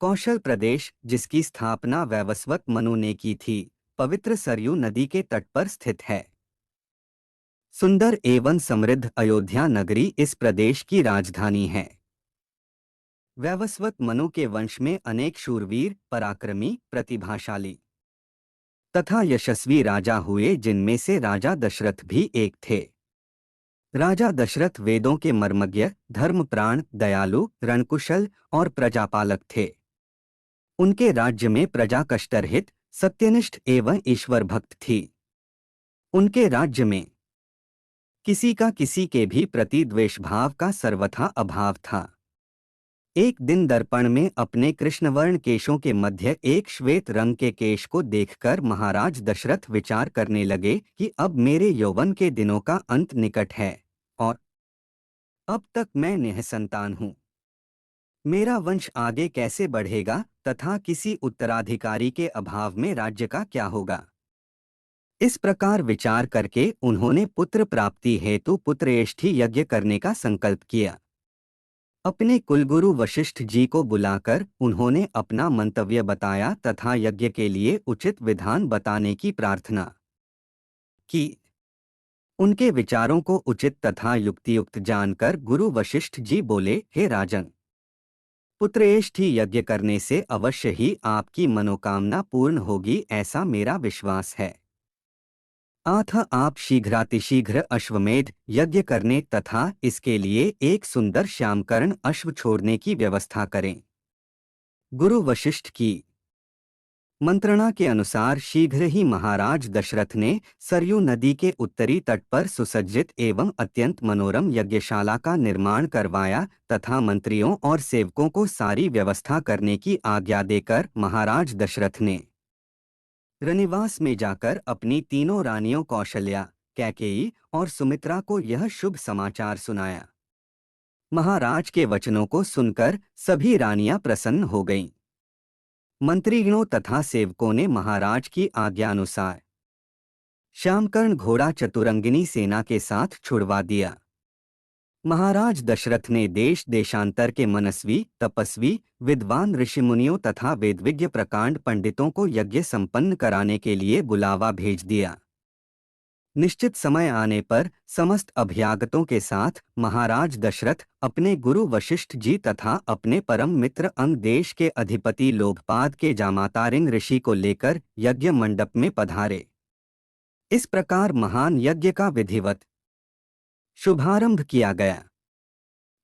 कौशल प्रदेश, जिसकी स्थापना वैवस्वत मनु ने की थी, पवित्र सरयू नदी के तट पर स्थित है। सुंदर एवं समृद्ध अयोध्या नगरी इस प्रदेश की राजधानी है। वैवस्वत मनु के वंश में अनेक शूरवीर, पराक्रमी, प्रतिभाशाली तथा यशस्वी राजा हुए, जिनमें से राजा दशरथ भी एक थे। राजा दशरथ वेदों के मर्मज्ञ, धर्मप्राण, दयालु, रणकुशल और प्रजापालक थे। उनके राज्य में प्रजा कष्टरहित, सत्यनिष्ठ एवं ईश्वर भक्त थी। उनके राज्य में किसी का किसी के भी प्रति द्वेषभाव का सर्वथा अभाव था। एक दिन दर्पण में अपने कृष्णवर्ण केशों के मध्य एक श्वेत रंग के केश को देखकर महाराज दशरथ विचार करने लगे कि अब मेरे यौवन के दिनों का अंत निकट है और अब तक मैं निःसंतान हूँ। मेरा वंश आगे कैसे बढ़ेगा तथा किसी उत्तराधिकारी के अभाव में राज्य का क्या होगा। इस प्रकार विचार करके उन्होंने पुत्र प्राप्ति हेतु पुत्रेष्ठी यज्ञ करने का संकल्प किया। अपने कुलगुरु वशिष्ठ जी को बुलाकर उन्होंने अपना मंतव्य बताया तथा यज्ञ के लिए उचित विधान बताने की प्रार्थना की। उनके विचारों को उचित तथा युक्तियुक्त जानकर गुरु वशिष्ठ जी बोले, हे राजन, पुत्रेष्ठी यज्ञ करने से अवश्य ही आपकी मनोकामना पूर्ण होगी, ऐसा मेरा विश्वास है। अतः आप शीघ्रातिशीघ्र अश्वमेध यज्ञ करने तथा इसके लिए एक सुंदर श्यामकर्ण अश्व छोड़ने की व्यवस्था करें। गुरु वशिष्ठ की मंत्रणा के अनुसार शीघ्र ही महाराज दशरथ ने सरयू नदी के उत्तरी तट पर सुसज्जित एवं अत्यंत मनोरम यज्ञशाला का निर्माण करवाया तथा मंत्रियों और सेवकों को सारी व्यवस्था करने की आज्ञा देकर महाराज दशरथ ने रनिवास में जाकर अपनी तीनों रानियों कौशल्या, कैकेयी और सुमित्रा को यह शुभ समाचार सुनाया। महाराज के वचनों को सुनकर सभी रानियां प्रसन्न हो गईं। मंत्रीगणों तथा सेवकों ने महाराज की आज्ञानुसार श्यामकर्ण घोड़ा चतुरंगिनी सेना के साथ छुड़वा दिया। महाराज दशरथ ने देश देशांतर के मनस्वी, तपस्वी, विद्वान ऋषिमुनियों तथा वेदविज्ञ प्रकांड पंडितों को यज्ञ संपन्न कराने के लिए बुलावा भेज दिया। निश्चित समय आने पर समस्त अभ्यागतों के साथ महाराज दशरथ अपने गुरु वशिष्ठ जी तथा अपने परम मित्र अंग देश के अधिपति लोकपाद के जामातारिन ऋषि को लेकर यज्ञ मंडप में पधारे। इस प्रकार महान यज्ञ का विधिवत शुभारंभ किया गया।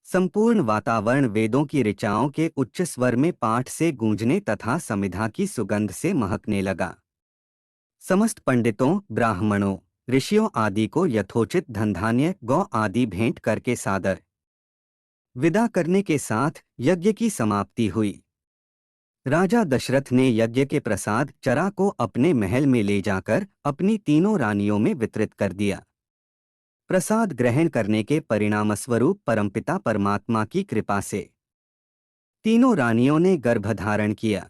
संपूर्ण वातावरण वेदों की ऋचाओं के उच्च स्वर में पाठ से गूंजने तथा समिधा की सुगंध से महकने लगा। समस्त पंडितों, ब्राह्मणों, ऋषियों आदि को यथोचित धनधान्य, गौ आदि भेंट करके सादर विदा करने के साथ यज्ञ की समाप्ति हुई। राजा दशरथ ने यज्ञ के प्रसाद चरा को अपने महल में ले जाकर अपनी तीनों रानियों में वितरित कर दिया। प्रसाद ग्रहण करने के परिणामस्वरूप परमपिता परमात्मा की कृपा से तीनों रानियों ने गर्भधारण किया।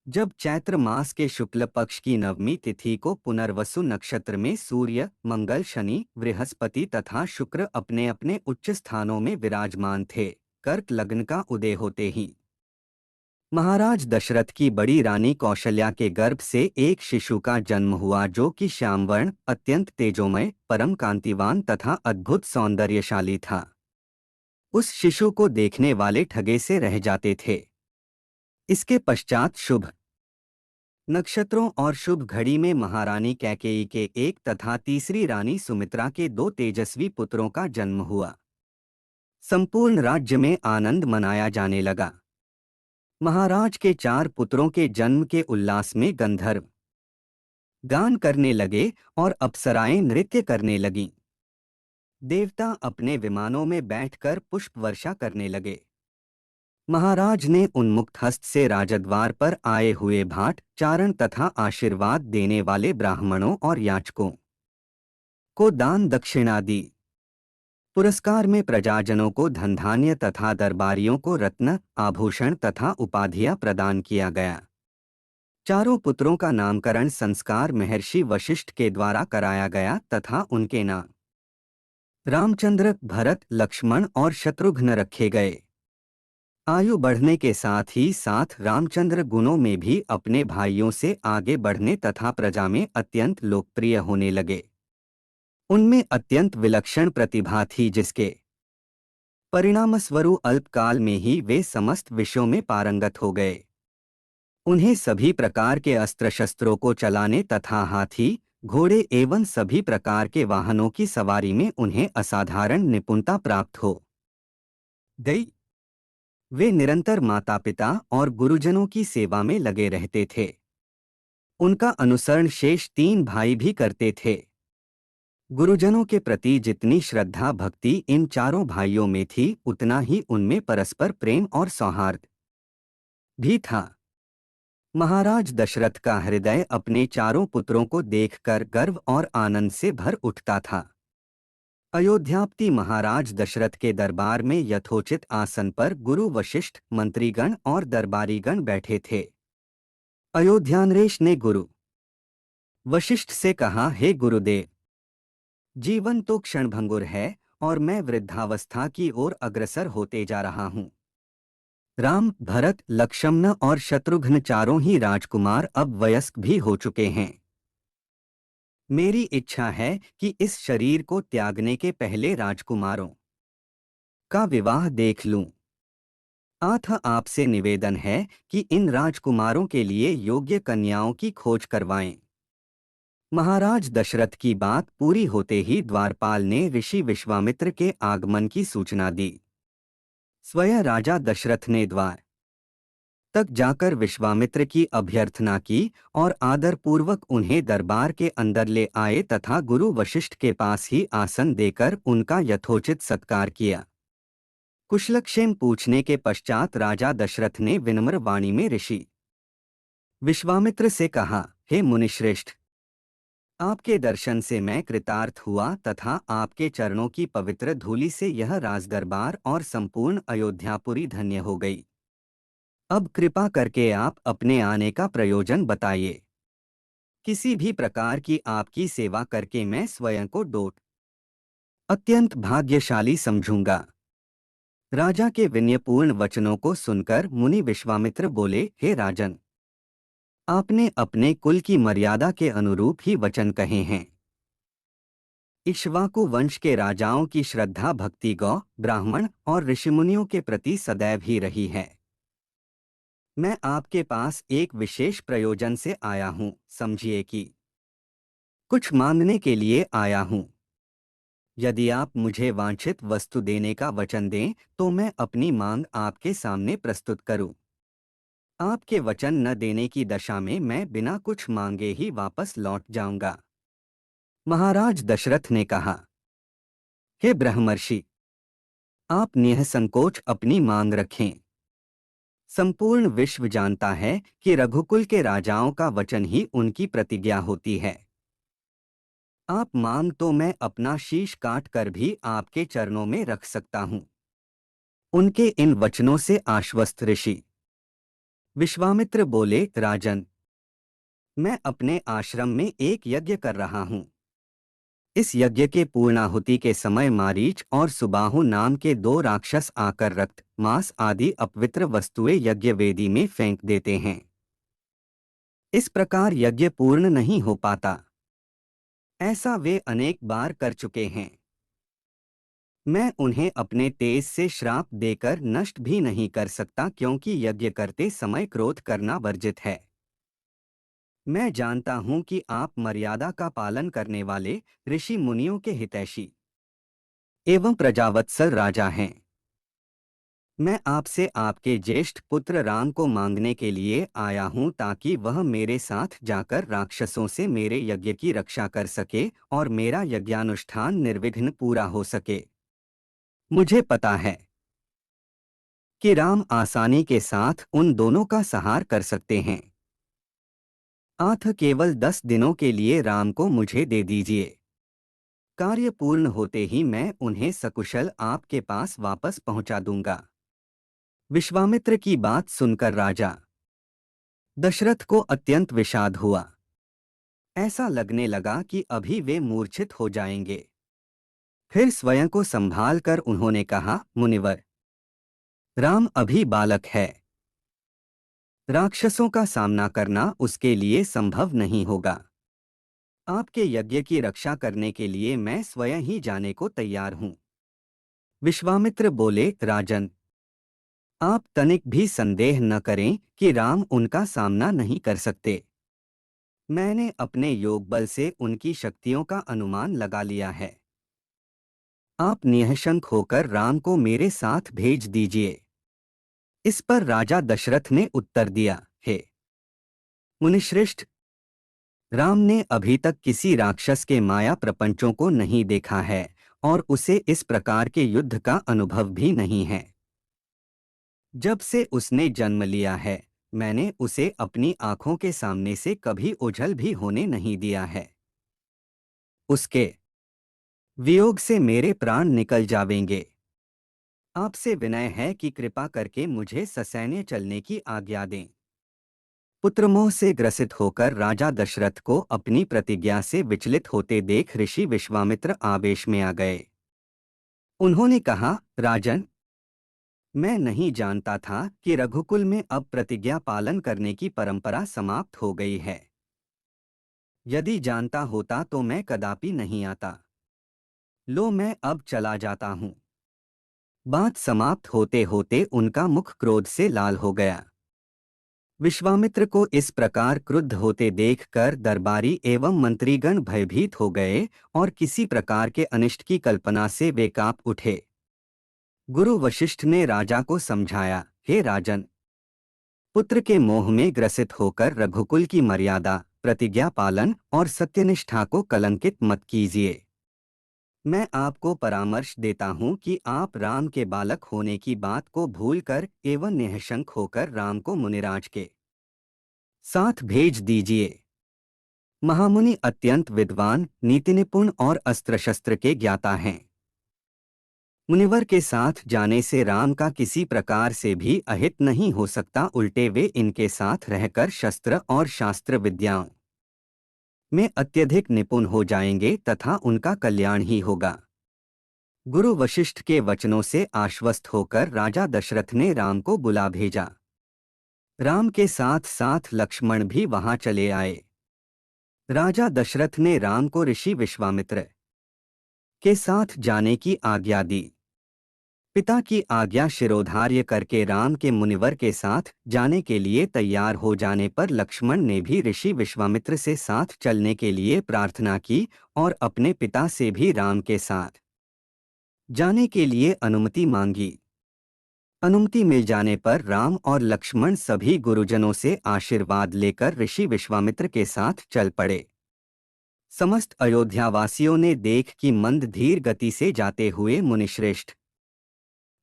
जब चैत्र मास के शुक्ल पक्ष की नवमी तिथि को पुनर्वसु नक्षत्र में सूर्य, मंगल, शनि, बृहस्पति तथा शुक्र अपने अपने उच्च स्थानों में विराजमान थे, कर्क लग्न का उदय होते ही महाराज दशरथ की बड़ी रानी कौशल्या के गर्भ से एक शिशु का जन्म हुआ, जो कि श्यामवर्ण, अत्यंत तेजोमय, परम कांतिवान तथा अद्भुत सौंदर्यशाली था। उस शिशु को देखने वाले ठगे से रह जाते थे। इसके पश्चात शुभ नक्षत्रों और शुभ घड़ी में महारानी कैकेयी के एक तथा तीसरी रानी सुमित्रा के दो तेजस्वी पुत्रों का जन्म हुआ। संपूर्ण राज्य में आनंद मनाया जाने लगा। महाराज के चार पुत्रों के जन्म के उल्लास में गंधर्व गान करने लगे और अप्सराएं नृत्य करने लगीं। देवता अपने विमानों में बैठकर पुष्प वर्षा करने लगे। महाराज ने उन्मुक्त हस्त से राजद्वार पर आए हुए भाट, चारण तथा आशीर्वाद देने वाले ब्राह्मणों और याचकों को दान दक्षिणा दी। पुरस्कार में प्रजाजनों को धनधान्य तथा दरबारियों को रत्न, आभूषण तथा उपाधियां प्रदान किया गया। चारों पुत्रों का नामकरण संस्कार महर्षि वशिष्ठ के द्वारा कराया गया तथा उनके नाम रामचंद्र, भरत, लक्ष्मण और शत्रुघ्न रखे गए। आयु बढ़ने के साथ ही साथ रामचंद्र गुणों में भी अपने भाइयों से आगे बढ़ने तथा प्रजा में अत्यंत लोकप्रिय होने लगे। उनमें अत्यंत विलक्षण प्रतिभा थी, जिसके परिणामस्वरूप अल्पकाल में ही वे समस्त विषयों में पारंगत हो गए। उन्हें सभी प्रकार के अस्त्र शस्त्रों को चलाने तथा हाथी, घोड़े एवं सभी प्रकार के वाहनों की सवारी में उन्हें असाधारण निपुणता प्राप्त हो गई। वे निरंतर माता पिता और गुरुजनों की सेवा में लगे रहते थे। उनका अनुसरण शेष तीन भाई भी करते थे। गुरुजनों के प्रति जितनी श्रद्धा भक्ति इन चारों भाइयों में थी, उतना ही उनमें परस्पर प्रेम और सौहार्द भी था। महाराज दशरथ का हृदय अपने चारों पुत्रों को देखकर गर्व और आनंद से भर उठता था। अयोध्यापति महाराज दशरथ के दरबार में यथोचित आसन पर गुरु वशिष्ठ, मंत्रीगण और दरबारीगण बैठे थे। अयोध्यानरेश ने गुरु वशिष्ठ से कहा, हे गुरुदेव, जीवन तो क्षणभंगुर है और मैं वृद्धावस्था की ओर अग्रसर होते जा रहा हूँ। राम, भरत, लक्ष्मण और शत्रुघ्न चारों ही राजकुमार अब वयस्क भी हो चुके हैं। मेरी इच्छा है कि इस शरीर को त्यागने के पहले राजकुमारों का विवाह देख लूं। अतः आपसे निवेदन है कि इन राजकुमारों के लिए योग्य कन्याओं की खोज करवाएं। महाराज दशरथ की बात पूरी होते ही द्वारपाल ने ऋषि विश्वामित्र के आगमन की सूचना दी। स्वयं राजा दशरथ ने द्वार तक जाकर विश्वामित्र की अभ्यर्थना की और आदरपूर्वक उन्हें दरबार के अंदर ले आए तथा गुरु वशिष्ठ के पास ही आसन देकर उनका यथोचित सत्कार किया। कुशलक्षेम पूछने के पश्चात राजा दशरथ ने विनम्र वाणी में ऋषि विश्वामित्र से कहा, हे मुनिश्रेष्ठ, आपके दर्शन से मैं कृतार्थ हुआ तथा आपके चरणों की पवित्र धूलि से यह राजदरबार और संपूर्ण अयोध्यापुरी धन्य हो गई। अब कृपा करके आप अपने आने का प्रयोजन बताइए। किसी भी प्रकार की आपकी सेवा करके मैं स्वयं को अत्यंत भाग्यशाली समझूंगा। राजा के विनयपूर्ण वचनों को सुनकर मुनि विश्वामित्र बोले, हे राजन, आपने अपने कुल की मर्यादा के अनुरूप ही वचन कहे हैं। इक्ष्वाकु वंश के राजाओं की श्रद्धा भक्ति गौ, ब्राह्मण और ऋषिमुनियों के प्रति सदैव ही रही है। मैं आपके पास एक विशेष प्रयोजन से आया हूँ, समझिए कि कुछ मांगने के लिए आया हूँ। यदि आप मुझे वांछित वस्तु देने का वचन दें तो मैं अपनी मांग आपके सामने प्रस्तुत करूं। आपके वचन न देने की दशा में मैं बिना कुछ मांगे ही वापस लौट जाऊंगा। महाराज दशरथ ने कहा, हे ब्रह्मर्षि, आप निःसंकोच अपनी मांग रखें। संपूर्ण विश्व जानता है कि रघुकुल के राजाओं का वचन ही उनकी प्रतिज्ञा होती है। आप मांग तो मैं अपना शीश काट कर भी आपके चरणों में रख सकता हूं। उनके इन वचनों से आश्वस्त ऋषि विश्वामित्र बोले, राजन, मैं अपने आश्रम में एक यज्ञ कर रहा हूं। इस यज्ञ के पूर्णाहुति के समय मारीच और सुबाहु नाम के दो राक्षस आकर रक्त, मांस आदि अपवित्र वस्तुएं यज्ञ वेदी में फेंक देते हैं। इस प्रकार यज्ञ पूर्ण नहीं हो पाता। ऐसा वे अनेक बार कर चुके हैं। मैं उन्हें अपने तेज से श्राप देकर नष्ट भी नहीं कर सकता, क्योंकि यज्ञ करते समय क्रोध करना वर्जित है। मैं जानता हूं कि आप मर्यादा का पालन करने वाले ऋषि मुनियों के हितैषी एवं प्रजावत्सल राजा हैं। मैं आपसे आपके ज्येष्ठ पुत्र राम को मांगने के लिए आया हूं, ताकि वह मेरे साथ जाकर राक्षसों से मेरे यज्ञ की रक्षा कर सके और मेरा यज्ञानुष्ठान निर्विघ्न पूरा हो सके। मुझे पता है कि राम आसानी के साथ उन दोनों का संहार कर सकते हैं। अतः केवल 10 दिनों के लिए राम को मुझे दे दीजिए। कार्य पूर्ण होते ही मैं उन्हें सकुशल आपके पास वापस पहुंचा दूंगा। विश्वामित्र की बात सुनकर राजा दशरथ को अत्यंत विषाद हुआ। ऐसा लगने लगा कि अभी वे मूर्छित हो जाएंगे। फिर स्वयं को संभाल कर उन्होंने कहा, मुनिवर, राम अभी बालक है। राक्षसों का सामना करना उसके लिए संभव नहीं होगा। आपके यज्ञ की रक्षा करने के लिए मैं स्वयं ही जाने को तैयार हूँ। विश्वामित्र बोले, राजन, आप तनिक भी संदेह न करें कि राम उनका सामना नहीं कर सकते। मैंने अपने योग बल से उनकी शक्तियों का अनुमान लगा लिया है। आप निःशंक होकर राम को मेरे साथ भेज दीजिए। इस पर राजा दशरथ ने उत्तर दिया, हे मुनिश्रेष्ठ, राम ने अभी तक किसी राक्षस के माया प्रपंचों को नहीं देखा है और उसे इस प्रकार के युद्ध का अनुभव भी नहीं है। जब से उसने जन्म लिया है, मैंने उसे अपनी आंखों के सामने से कभी ओझल भी होने नहीं दिया है। उसके वियोग से मेरे प्राण निकल जावेंगे। आपसे विनय है कि कृपा करके मुझे ससैन्य चलने की आज्ञा दें। पुत्रमोह से ग्रसित होकर राजा दशरथ को अपनी प्रतिज्ञा से विचलित होते देख ऋषि विश्वामित्र आवेश में आ गए। उन्होंने कहा, राजन, मैं नहीं जानता था कि रघुकुल में अब प्रतिज्ञा पालन करने की परंपरा समाप्त हो गई है। यदि जानता होता तो मैं कदापि नहीं आता। लो, मैं अब चला जाता हूँ। बात समाप्त होते होते उनका मुख क्रोध से लाल हो गया। विश्वामित्र को इस प्रकार क्रुद्ध होते देखकर दरबारी एवं मंत्रीगण भयभीत हो गए और किसी प्रकार के अनिष्ट की कल्पना से वे कांप उठे। गुरु वशिष्ठ ने राजा को समझाया, हे राजन, पुत्र के मोह में ग्रसित होकर रघुकुल की मर्यादा, प्रतिज्ञा पालन और सत्यनिष्ठा को कलंकित मत कीजिए। मैं आपको परामर्श देता हूँ कि आप राम के बालक होने की बात को भूलकर एवं निःशंक होकर राम को मुनिराज के साथ भेज दीजिए। महामुनि अत्यंत विद्वान, नीति निपुण और अस्त्र शस्त्र के ज्ञाता हैं। मुनिवर के साथ जाने से राम का किसी प्रकार से भी अहित नहीं हो सकता, उल्टे वे इनके साथ रहकर शस्त्र और शास्त्र विद्याओं में अत्यधिक निपुण हो जाएंगे तथा उनका कल्याण ही होगा। गुरु वशिष्ठ के वचनों से आश्वस्त होकर राजा दशरथ ने राम को बुला भेजा। राम के साथ साथ लक्ष्मण भी वहां चले आए। राजा दशरथ ने राम को ऋषि विश्वामित्र के साथ जाने की आज्ञा दी। पिता की आज्ञा शिरोधार्य करके राम के मुनिवर के साथ जाने के लिए तैयार हो जाने पर लक्ष्मण ने भी ऋषि विश्वामित्र से साथ चलने के लिए प्रार्थना की और अपने पिता से भी राम के साथ जाने के लिए अनुमति मांगी। अनुमति मिल जाने पर राम और लक्ष्मण सभी गुरुजनों से आशीर्वाद लेकर ऋषि विश्वामित्र के साथ चल पड़े। समस्त अयोध्यावासियों ने देख कि मंद धीर गति से जाते हुए मुनिश्रेष्ठ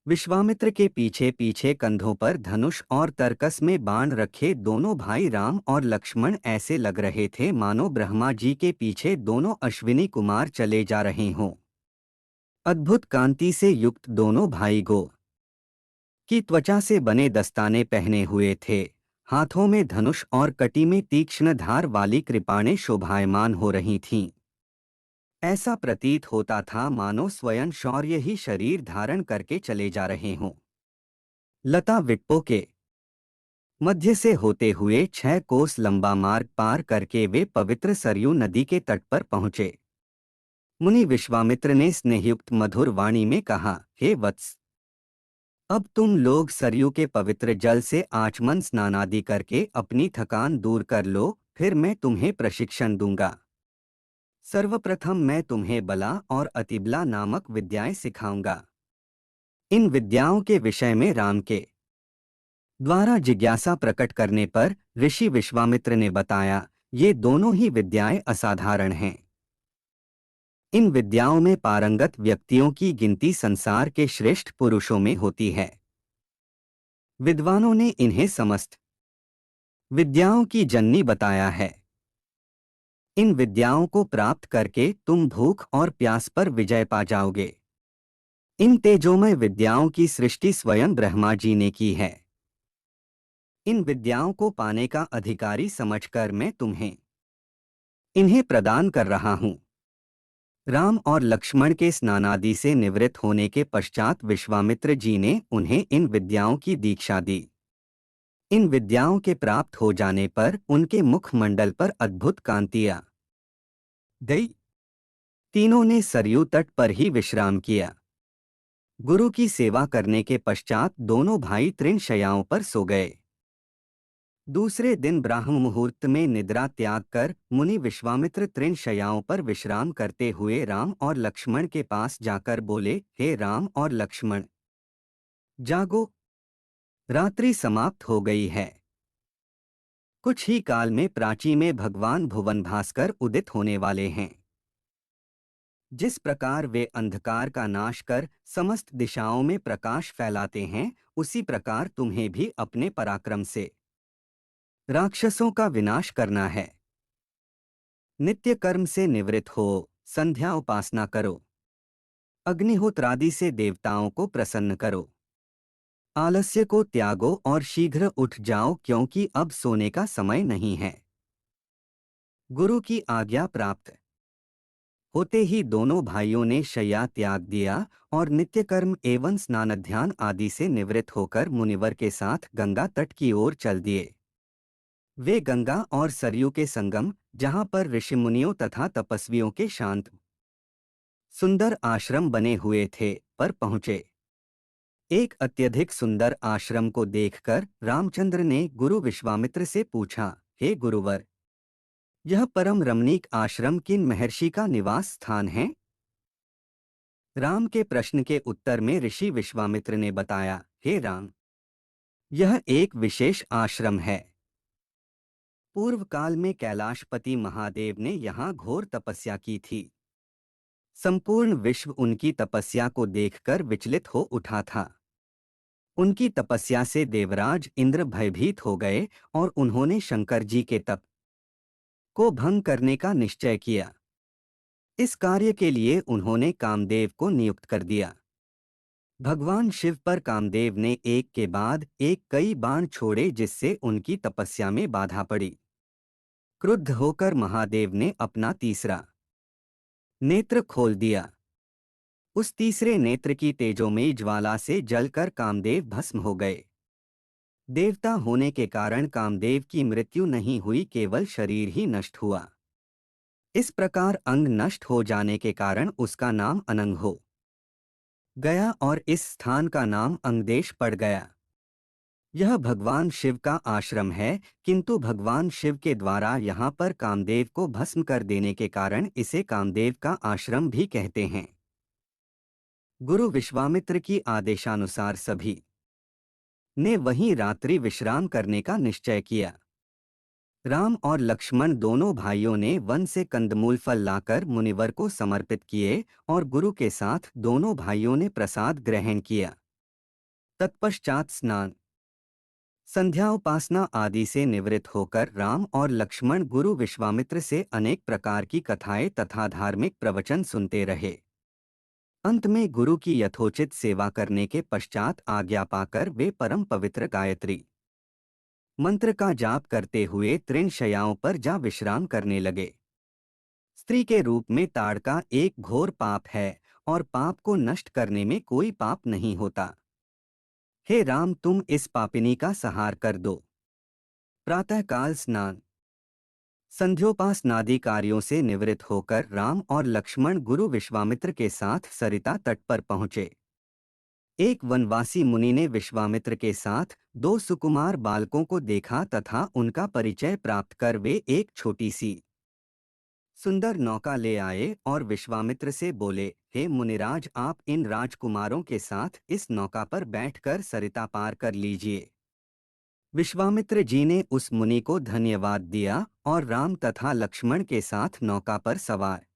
विश्वामित्र के पीछे पीछे कंधों पर धनुष और तरकस में बाण रखे दोनों भाई राम और लक्ष्मण ऐसे लग रहे थे मानो ब्रह्मा जी के पीछे दोनों अश्विनी कुमार चले जा रहे हों। अद्भुत कांति से युक्त दोनों भाई गो की त्वचा से बने दस्ताने पहने हुए थे। हाथों में धनुष और कटी में तीक्ष्ण धार वाली कृपाणें शोभायमान हो रही थीं। ऐसा प्रतीत होता था मानो स्वयं शौर्य ही शरीर धारण करके चले जा रहे हों। लता विट्पो के मध्य से होते हुए 6 कोस लंबा मार्ग पार करके वे पवित्र सरयू नदी के तट पर पहुंचे। मुनि विश्वामित्र ने स्नेहयुक्त मधुर वाणी में कहा, हे वत्स, अब तुम लोग सरयू के पवित्र जल से आचमन स्नानादि करके अपनी थकान दूर कर लो, फिर मैं तुम्हें प्रशिक्षण दूंगा। सर्वप्रथम मैं तुम्हें बला और अतिबला नामक विद्याएं सिखाऊंगा। इन विद्याओं के विषय में राम के द्वारा जिज्ञासा प्रकट करने पर ऋषि विश्वामित्र ने बताया, ये दोनों ही विद्याएं असाधारण हैं। इन विद्याओं में पारंगत व्यक्तियों की गिनती संसार के श्रेष्ठ पुरुषों में होती है। विद्वानों ने इन्हें समस्त विद्याओं की जननी बताया है। इन विद्याओं को प्राप्त करके तुम भूख और प्यास पर विजय पा जाओगे। इन तेजोमय विद्याओं की सृष्टि स्वयं ब्रह्मा जी ने की है। इन विद्याओं को पाने का अधिकारी समझकर मैं तुम्हें इन्हें प्रदान कर रहा हूं। राम और लक्ष्मण के स्नानादि से निवृत्त होने के पश्चात विश्वामित्र जी ने उन्हें इन विद्याओं की दीक्षा दी। इन विद्याओं के प्राप्त हो जाने पर उनके मुखमंडल पर अद्भुत कांति आ गई। तीनों ने सरयू तट पर ही विश्राम किया। गुरु की सेवा करने के पश्चात दोनों भाई तृणशय्याओं पर सो गए। दूसरे दिन ब्राह्म मुहूर्त में निद्रा त्याग कर मुनि विश्वामित्र तृणशय्याओं पर विश्राम करते हुए राम और लक्ष्मण के पास जाकर बोले, हे राम और लक्ष्मण, जागो, रात्रि समाप्त हो गई है। कुछ ही काल में प्राची में भगवान भुवन भास्कर उदित होने वाले हैं। जिस प्रकार वे अंधकार का नाश कर समस्त दिशाओं में प्रकाश फैलाते हैं, उसी प्रकार तुम्हें भी अपने पराक्रम से राक्षसों का विनाश करना है। नित्य कर्म से निवृत्त हो संध्या उपासना करो। अग्निहोत्रादि से देवताओं को प्रसन्न करो। आलस्य को त्यागो और शीघ्र उठ जाओ, क्योंकि अब सोने का समय नहीं है। गुरु की आज्ञा प्राप्त होते ही दोनों भाइयों ने शय्या त्याग दिया और नित्य कर्म एवं स्नानाध्यान आदि से निवृत्त होकर मुनिवर के साथ गंगा तट की ओर चल दिए। वे गंगा और सरयू के संगम, जहाँ पर ऋषिमुनियों तथा तपस्वियों के शांत सुंदर आश्रम बने हुए थे, पर पहुँचे। एक अत्यधिक सुंदर आश्रम को देखकर रामचंद्र ने गुरु विश्वामित्र से पूछा, हे गुरुवर, यह परम रमणीक आश्रम किन महर्षि का निवास स्थान है? राम के प्रश्न के उत्तर में ऋषि विश्वामित्र ने बताया, हे राम, यह एक विशेष आश्रम है। पूर्व काल में कैलाशपति महादेव ने यहाँ घोर तपस्या की थी। संपूर्ण विश्व उनकी तपस्या को देखकर विचलित हो उठा था। उनकी तपस्या से देवराज इंद्र भयभीत हो गए और उन्होंने शंकर जी के तप को भंग करने का निश्चय किया। इस कार्य के लिए उन्होंने कामदेव को नियुक्त कर दिया। भगवान शिव पर कामदेव ने एक के बाद एक कई बाण छोड़े, जिससे उनकी तपस्या में बाधा पड़ी। क्रुद्ध होकर महादेव ने अपना तीसरा नेत्र खोल दिया। उस तीसरे नेत्र की तेजोमयी ज्वाला से जलकर कामदेव भस्म हो गए। देवता होने के कारण कामदेव की मृत्यु नहीं हुई, केवल शरीर ही नष्ट हुआ। इस प्रकार अंग नष्ट हो जाने के कारण उसका नाम अनंग हो गया और इस स्थान का नाम अंगदेश पड़ गया। यह भगवान शिव का आश्रम है, किंतु भगवान शिव के द्वारा यहाँ पर कामदेव को भस्म कर देने के कारण इसे कामदेव का आश्रम भी कहते हैं। गुरु विश्वामित्र की आदेशानुसार सभी ने वहीं रात्रि विश्राम करने का निश्चय किया। राम और लक्ष्मण दोनों भाइयों ने वन से कंदमूल फल लाकर मुनिवर को समर्पित किए और गुरु के साथ दोनों भाइयों ने प्रसाद ग्रहण किया। तत्पश्चात स्नान, संध्या, उपासना आदि से निवृत्त होकर राम और लक्ष्मण गुरु विश्वामित्र से अनेक प्रकार की कथाएं तथा धार्मिक प्रवचन सुनते रहे। अंत में गुरु की यथोचित सेवा करने के पश्चात आज्ञा पाकर वे परम पवित्र गायत्री मंत्र का जाप करते हुए तृणशय्याओं पर जा विश्राम करने लगे। स्त्री के रूप में ताड़का एक घोर पाप है और पाप को नष्ट करने में कोई पाप नहीं होता। हे राम, तुम इस पापिनी का संहार कर दो। प्रातःकाल स्नान, संध्योपासनादि कार्यों से निवृत्त होकर राम और लक्ष्मण गुरु विश्वामित्र के साथ सरिता तट पर पहुँचे। एक वनवासी मुनि ने विश्वामित्र के साथ दो सुकुमार बालकों को देखा तथा उनका परिचय प्राप्त कर वे एक छोटी सी सुंदर नौका ले आए और विश्वामित्र से बोले, हे मुनिराज, आप इन राजकुमारों के साथ इस नौका पर बैठकर सरिता पार कर लीजिए। विश्वामित्र जी ने उस मुनि को धन्यवाद दिया और राम तथा लक्ष्मण के साथ नौका पर सवार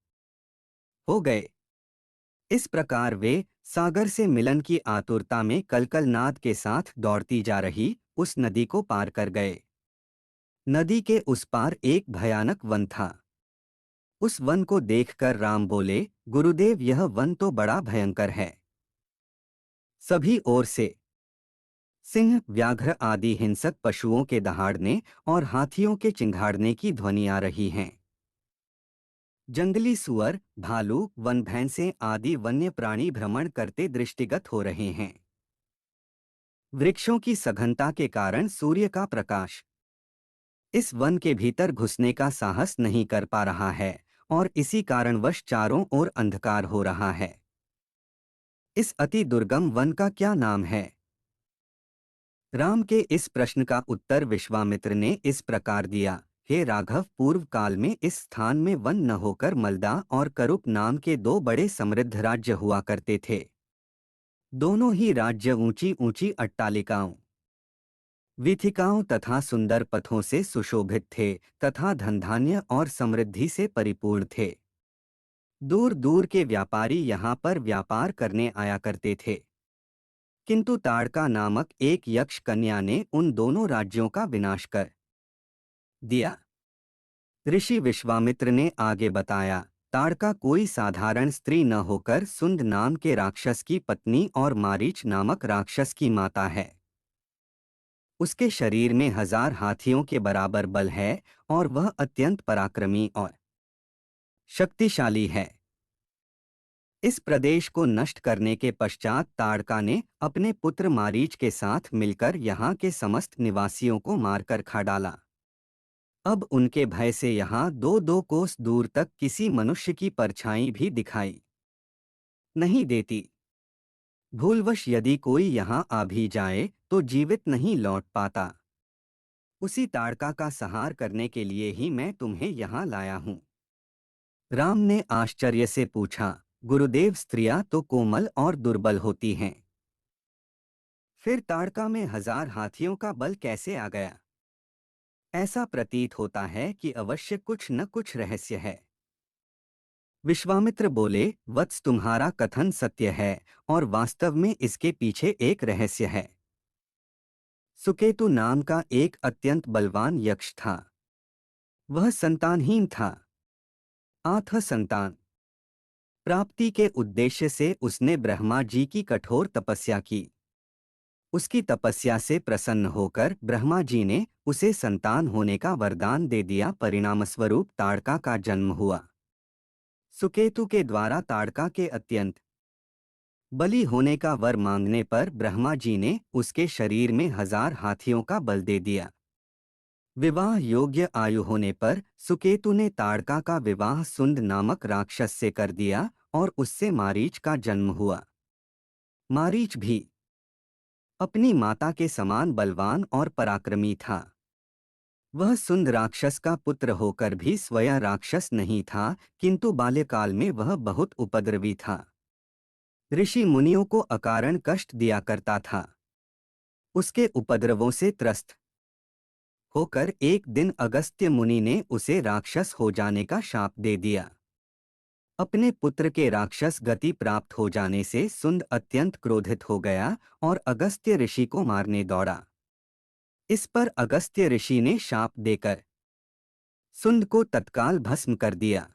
हो गए। इस प्रकार वे सागर से मिलन की आतुरता में कलकलनाद के साथ दौड़ती जा रही उस नदी को पार कर गए। नदी के उस पार एक भयानक वन था। उस वन को देखकर राम बोले, गुरुदेव, यह वन तो बड़ा भयंकर है। सभी ओर से सिंह, व्याघ्र आदि हिंसक पशुओं के दहाड़ने और हाथियों के चिंघाड़ने की ध्वनि आ रही हैं। जंगली सुअर, भालू, वन भैंसें आदि वन्य प्राणी भ्रमण करते दृष्टिगत हो रहे हैं। वृक्षों की सघनता के कारण सूर्य का प्रकाश इस वन के भीतर घुसने का साहस नहीं कर पा रहा है और इसी कारणवश चारों ओर अंधकार हो रहा है। इस अति दुर्गम वन का क्या नाम है? राम के इस प्रश्न का उत्तर विश्वामित्र ने इस प्रकार दिया। हे राघव, पूर्व काल में इस स्थान में वन न होकर मलदा और करुप नाम के दो बड़े समृद्ध राज्य हुआ करते थे। दोनों ही राज्य ऊंची ऊंची अट्टालिकाओं, वीथिकाओं तथा सुंदर पथों से सुशोभित थे तथा धनधान्य और समृद्धि से परिपूर्ण थे। दूर दूर के व्यापारी यहाँ पर व्यापार करने आया करते थे। किंतु ताड़का नामक एक यक्ष कन्या ने उन दोनों राज्यों का विनाश कर दिया। ऋषि विश्वामित्र ने आगे बताया, ताड़का कोई साधारण स्त्री न होकर सुंद नाम के राक्षस की पत्नी और मारीच नामक राक्षस की माता है। उसके शरीर में 1000 हाथियों के बराबर बल है और वह अत्यंत पराक्रमी और शक्तिशाली है। इस प्रदेश को नष्ट करने के पश्चात ताड़का ने अपने पुत्र मारीच के साथ मिलकर यहाँ के समस्त निवासियों को मारकर खा डाला। अब उनके भय से यहाँ दो दो कोस दूर तक किसी मनुष्य की परछाई भी दिखाई नहीं देती। भूलवश यदि कोई यहाँ आ भी जाए तो जीवित नहीं लौट पाता। उसी ताड़का का संहार करने के लिए ही मैं तुम्हें यहाँ लाया हूँ। राम ने आश्चर्य से पूछा, गुरुदेव, स्त्रियां तो कोमल और दुर्बल होती हैं, फिर ताड़का में 1000 हाथियों का बल कैसे आ गया? ऐसा प्रतीत होता है कि अवश्य कुछ न कुछ रहस्य है। विश्वामित्र बोले, वत्स, तुम्हारा कथन सत्य है और वास्तव में इसके पीछे एक रहस्य है। सुकेतु नाम का एक अत्यंत बलवान यक्ष था। वह संतानहीन था। आठ संतान प्राप्ति के उद्देश्य से उसने ब्रह्मा जी की कठोर तपस्या की। उसकी तपस्या से प्रसन्न होकर ब्रह्मा जी ने उसे संतान होने का वरदान दे दिया। परिणामस्वरूप ताड़का का जन्म हुआ। सुकेतु के द्वारा ताड़का के अत्यंत बली होने का वर मांगने पर ब्रह्मा जी ने उसके शरीर में 1000 हाथियों का बल दे दिया। विवाह योग्य आयु होने पर सुकेतु ने ताड़का का विवाह सुंद नामक राक्षस से कर दिया और उससे मारीच का जन्म हुआ। मारीच भी अपनी माता के समान बलवान और पराक्रमी था। वह सुंद राक्षस का पुत्र होकर भी स्वयं राक्षस नहीं था, किंतु बाल्यकाल में वह बहुत उपद्रवी था। ऋषि मुनियों को अकारण कष्ट दिया करता था। उसके उपद्रवों से त्रस्त होकर एक दिन अगस्त्य मुनि ने उसे राक्षस हो जाने का शाप दे दिया। अपने पुत्र के राक्षस गति प्राप्त हो जाने से सुंद अत्यंत क्रोधित हो गया और अगस्त्य ऋषि को मारने दौड़ा। इस पर अगस्त्य ऋषि ने शाप देकर सुंद को तत्काल भस्म कर दिया।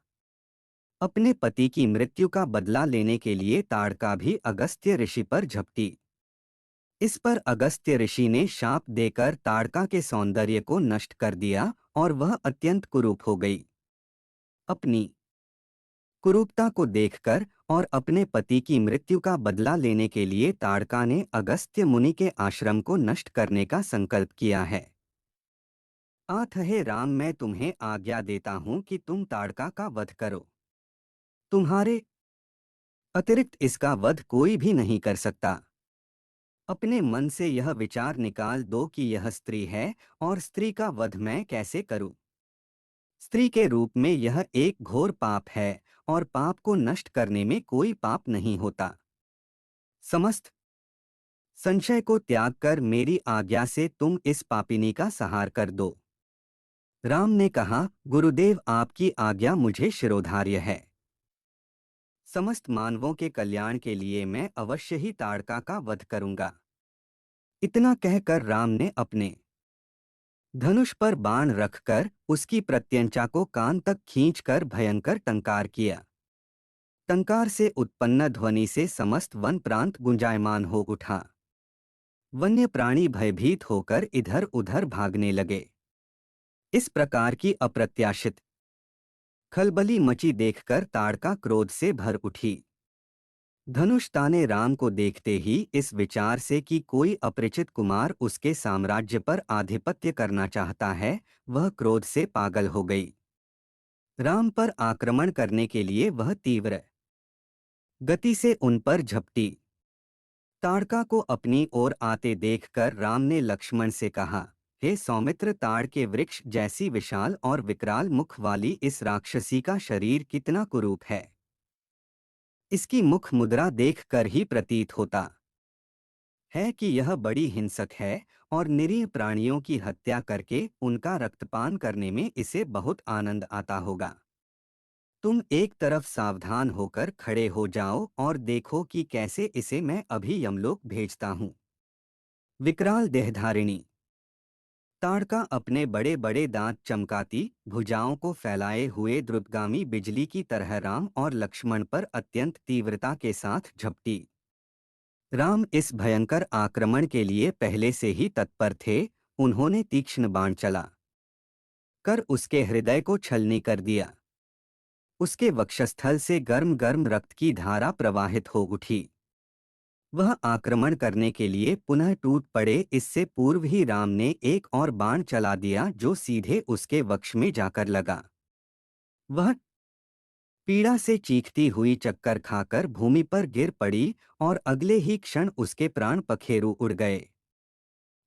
अपने पति की मृत्यु का बदला लेने के लिए ताड़का भी अगस्त्य ऋषि पर झपटी। इस पर अगस्त्य ऋषि ने शाप देकर ताड़का के सौंदर्य को नष्ट कर दिया और वह अत्यंत कुरूप हो गई। अपनी कुरूपता को देखकर और अपने पति की मृत्यु का बदला लेने के लिए ताड़का ने अगस्त्य मुनि के आश्रम को नष्ट करने का संकल्प किया है। आठ, हे राम, मैं तुम्हें आज्ञा देता हूँ कि तुम ताड़का का वध करो। तुम्हारे अतिरिक्त इसका वध कोई भी नहीं कर सकता। अपने मन से यह विचार निकाल दो कि यह स्त्री है और स्त्री का वध मैं कैसे करूं। स्त्री के रूप में यह एक घोर पाप है और पाप को नष्ट करने में कोई पाप नहीं होता। समस्त संशय को त्याग कर मेरी आज्ञा से तुम इस पापिनी का संहार कर दो। राम ने कहा, गुरुदेव, आपकी आज्ञा मुझे शिरोधार्य है। समस्त मानवों के कल्याण के लिए मैं अवश्य ही ताड़का का वध करूंगा। इतना कहकर राम ने अपने धनुष पर बाण रखकर उसकी प्रत्यंचा को कान तक खींचकर भयंकर टंकार किया। टंकार से उत्पन्न ध्वनि से समस्त वन प्रांत गुंजायमान हो उठा। वन्य प्राणी भयभीत होकर इधर उधर भागने लगे। इस प्रकार की अप्रत्याशित खलबली मची देखकर ताड़का क्रोध से भर उठी। धनुष ताने राम को देखते ही इस विचार से कि कोई अपरिचित कुमार उसके साम्राज्य पर आधिपत्य करना चाहता है, वह क्रोध से पागल हो गई। राम पर आक्रमण करने के लिए वह तीव्र गति से उन पर झपटी। ताड़का को अपनी ओर आते देखकर राम ने लक्ष्मण से कहा, हे सौमित्र, ताड़ के वृक्ष जैसी विशाल और विकराल मुख वाली इस राक्षसी का शरीर कितना कुरूप है। इसकी मुख मुद्रा देखकर ही प्रतीत होता है कि यह बड़ी हिंसक है और निरीह प्राणियों की हत्या करके उनका रक्तपान करने में इसे बहुत आनंद आता होगा। तुम एक तरफ सावधान होकर खड़े हो जाओ और देखो कि कैसे इसे मैं अभी यमलोक भेजता हूँ। विकराल देहधारिणी। ताड़का अपने बड़े बड़े दांत चमकाती भुजाओं को फैलाए हुए द्रुतगामी बिजली की तरह राम और लक्ष्मण पर अत्यंत तीव्रता के साथ झपटी। राम इस भयंकर आक्रमण के लिए पहले से ही तत्पर थे। उन्होंने तीक्ष्ण बाण चला कर उसके हृदय को छलनी कर दिया। उसके वक्षस्थल से गर्म गर्म रक्त की धारा प्रवाहित हो उठी। वह आक्रमण करने के लिए पुनः टूट पड़े, इससे पूर्व ही राम ने एक और बाण चला दिया जो सीधे उसके वक्ष में जाकर लगा। वह पीड़ा से चीखती हुई चक्कर खाकर भूमि पर गिर पड़ी और अगले ही क्षण उसके प्राण पखेरु उड़ गए।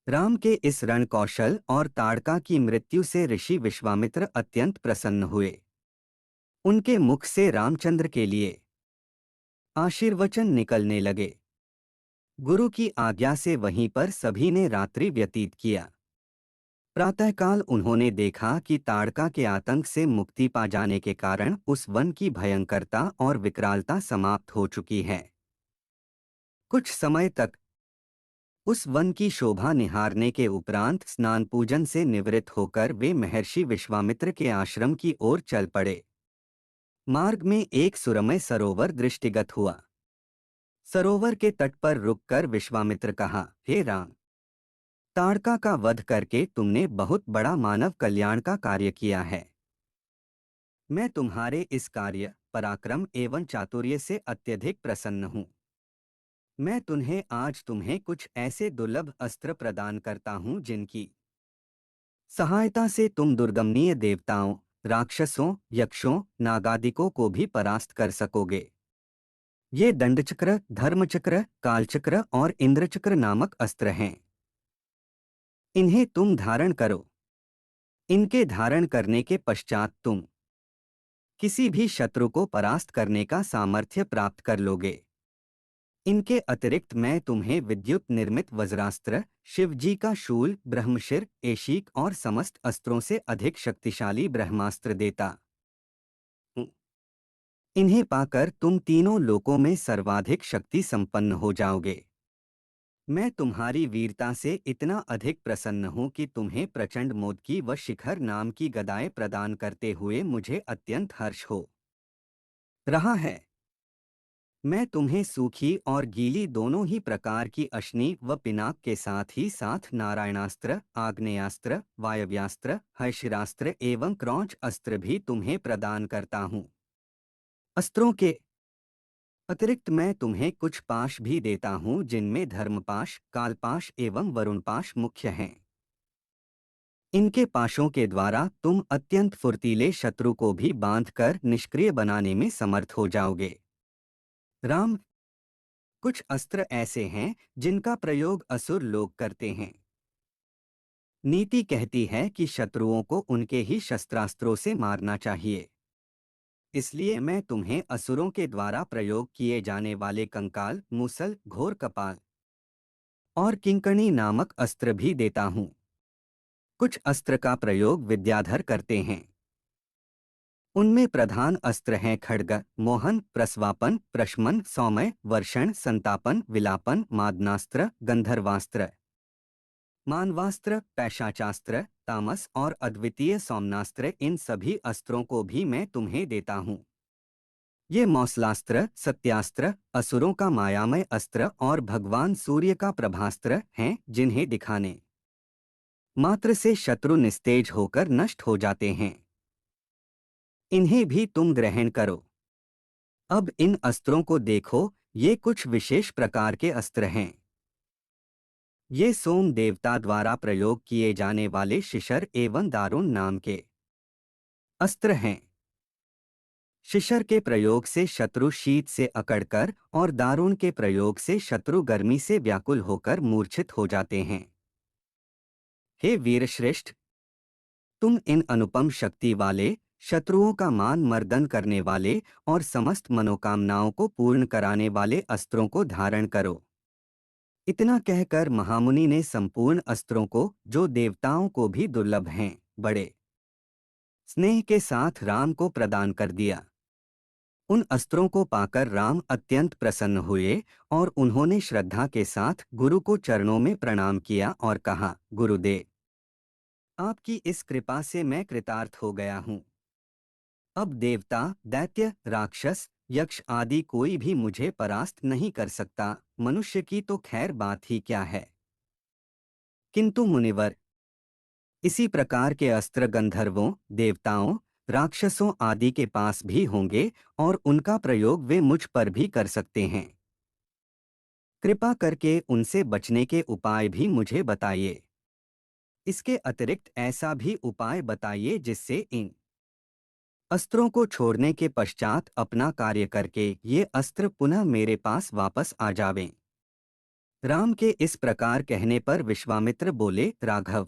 राम के इस रण कौशल और ताड़का की मृत्यु से ऋषि विश्वामित्र अत्यंत प्रसन्न हुए। उनके मुख से रामचंद्र के लिए आशीर्वचन निकलने लगे। गुरु की आज्ञा से वहीं पर सभी ने रात्रि व्यतीत किया। प्रातःकाल उन्होंने देखा कि ताड़का के आतंक से मुक्ति पा जाने के कारण उस वन की भयंकरता और विकरालता समाप्त हो चुकी है। कुछ समय तक उस वन की शोभा निहारने के उपरांत स्नान पूजन से निवृत्त होकर वे महर्षि विश्वामित्र के आश्रम की ओर चल पड़े। मार्ग में एक सुरमय सरोवर दृष्टिगत हुआ। सरोवर के तट पर रुककर विश्वामित्र कहा, हे राम, ताड़का का वध करके तुमने बहुत बड़ा मानव कल्याण का कार्य किया है। मैं तुम्हारे इस कार्य, पराक्रम एवं चातुर्य से अत्यधिक प्रसन्न हूँ। मैं तुम्हें कुछ ऐसे दुर्लभ अस्त्र प्रदान करता हूँ जिनकी सहायता से तुम दुर्गमनीय देवताओं, राक्षसों, यक्षों, नागादिकों को भी परास्त कर सकोगे। ये दंडचक्र, धर्मचक्र, कालचक्र और इंद्रचक्र नामक अस्त्र हैं। इन्हें तुम धारण करो। इनके धारण करने के पश्चात तुम किसी भी शत्रु को परास्त करने का सामर्थ्य प्राप्त कर लोगे। इनके अतिरिक्त मैं तुम्हें विद्युत निर्मित वज्रास्त्र, शिवजी का शूल, ब्रह्मशिर, एशीक और समस्त अस्त्रों से अधिक शक्तिशाली ब्रह्मास्त्र देता हूँ। इन्हें पाकर तुम तीनों लोकों में सर्वाधिक शक्ति संपन्न हो जाओगे। मैं तुम्हारी वीरता से इतना अधिक प्रसन्न हूँ कि तुम्हें प्रचंड मोदकी व शिखर नाम की गदाएं प्रदान करते हुए मुझे अत्यंत हर्ष हो रहा है। मैं तुम्हें सूखी और गीली दोनों ही प्रकार की अश्नि व पिनाक के साथ ही साथ नारायणास्त्र, आग्नेयास्त्र, वायव्यास्त्र, हयशिरास्त्र एवं क्रौंच अस्त्र भी तुम्हें प्रदान करता हूँ। अस्त्रों के अतिरिक्त मैं तुम्हें कुछ पाश भी देता हूँ जिनमें धर्मपाश, कालपाश एवं वरुणपाश मुख्य हैं। इनके पाशों के द्वारा तुम अत्यंत फुर्तीले शत्रु को भी बांधकर निष्क्रिय बनाने में समर्थ हो जाओगे। राम, कुछ अस्त्र ऐसे हैं जिनका प्रयोग असुर लोग करते हैं। नीति कहती है कि शत्रुओं को उनके ही शस्त्रास्त्रों से मारना चाहिए। इसलिए मैं तुम्हें असुरों के द्वारा प्रयोग किए जाने वाले कंकाल, मूसल, घोर कपाल और किंकणी नामक अस्त्र भी देता हूँ। कुछ अस्त्र का प्रयोग विद्याधर करते हैं। उनमें प्रधान अस्त्र हैं खड्ग, मोहन, प्रस्वापन, प्रशमन, सौम्य, वर्षण, संतापन, विलापन, मादनास्त्र, गंधर्वास्त्र, मानवास्त्र, पैशाचास्त्र, तामस और अद्वितीय सौम्नास्त्र। इन सभी अस्त्रों को भी मैं तुम्हें देता हूँ। ये मौसलास्त्र, सत्यास्त्र, असुरों का मायामय अस्त्र और भगवान सूर्य का प्रभास्त्र हैं जिन्हें दिखाने मात्र से शत्रु निस्तेज होकर नष्ट हो जाते हैं। इन्हें भी तुम ग्रहण करो। अब इन अस्त्रों को देखो, ये कुछ विशेष प्रकार के अस्त्र हैं। ये सोम देवता द्वारा प्रयोग किए जाने वाले शिशर एवं दारुण नाम के अस्त्र हैं। शिशर के प्रयोग से शत्रु शीत से अकड़कर और दारुण के प्रयोग से शत्रु गर्मी से व्याकुल होकर मूर्छित हो जाते हैं। हे वीरश्रेष्ठ, तुम इन अनुपम शक्ति वाले, शत्रुओं का मान मर्दन करने वाले और समस्त मनोकामनाओं को पूर्ण कराने वाले अस्त्रों को धारण करो। इतना कहकर महामुनि ने संपूर्ण अस्त्रों को, जो देवताओं को भी दुर्लभ हैं, बड़े स्नेह के साथ राम को प्रदान कर दिया। उन अस्त्रों को पाकर राम अत्यंत प्रसन्न हुए और उन्होंने श्रद्धा के साथ गुरु को चरणों में प्रणाम किया और कहा, गुरुदेव, आपकी इस कृपा से मैं कृतार्थ हो गया हूँ। अब देवता, दैत्य, राक्षस, यक्ष आदि कोई भी मुझे परास्त नहीं कर सकता। मनुष्य की तो खैर बात ही क्या है, किंतु मुनिवर, इसी प्रकार के अस्त्र गंधर्वों, देवताओं, राक्षसों आदि के पास भी होंगे और उनका प्रयोग वे मुझ पर भी कर सकते हैं। कृपा करके उनसे बचने के उपाय भी मुझे बताइए। इसके अतिरिक्त ऐसा भी उपाय बताइए जिससे इन अस्त्रों को छोड़ने के पश्चात अपना कार्य करके ये अस्त्र पुनः मेरे पास वापस आ जावें। राम के इस प्रकार कहने पर विश्वामित्र बोले, राघव,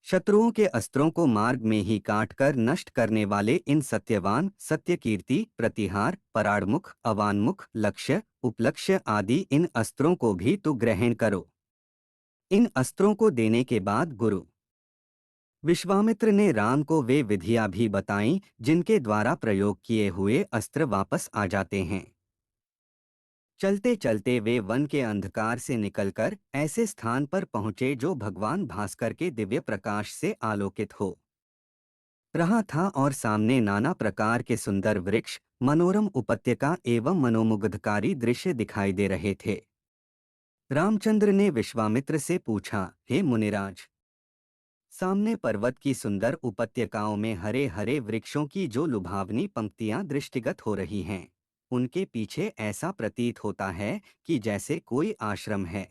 शत्रुओं के अस्त्रों को मार्ग में ही काटकर नष्ट करने वाले इन सत्यवान, सत्यकीर्ति, प्रतिहार, पराड़मुख, अवान्मुख, लक्ष्य, उपलक्ष्य आदि इन अस्त्रों को भी तू ग्रहण करो। इन अस्त्रों को देने के बाद गुरु विश्वामित्र ने राम को वे विधियां भी बताईं जिनके द्वारा प्रयोग किए हुए अस्त्र वापस आ जाते हैं। चलते चलते वे वन के अंधकार से निकलकर ऐसे स्थान पर पहुंचे जो भगवान भास्कर के दिव्य प्रकाश से आलोकित हो रहा था और सामने नाना प्रकार के सुंदर वृक्ष, मनोरम उपत्यका एवं मनोमुग्धकारी दृश्य दिखाई दे रहे थे। रामचंद्र ने विश्वामित्र से पूछा, हे मुनिराज, सामने पर्वत की सुंदर उपत्यकाओं में हरे हरे वृक्षों की जो लुभावनी पंक्तियां दृष्टिगत हो रही हैं, उनके पीछे ऐसा प्रतीत होता है कि जैसे कोई आश्रम है।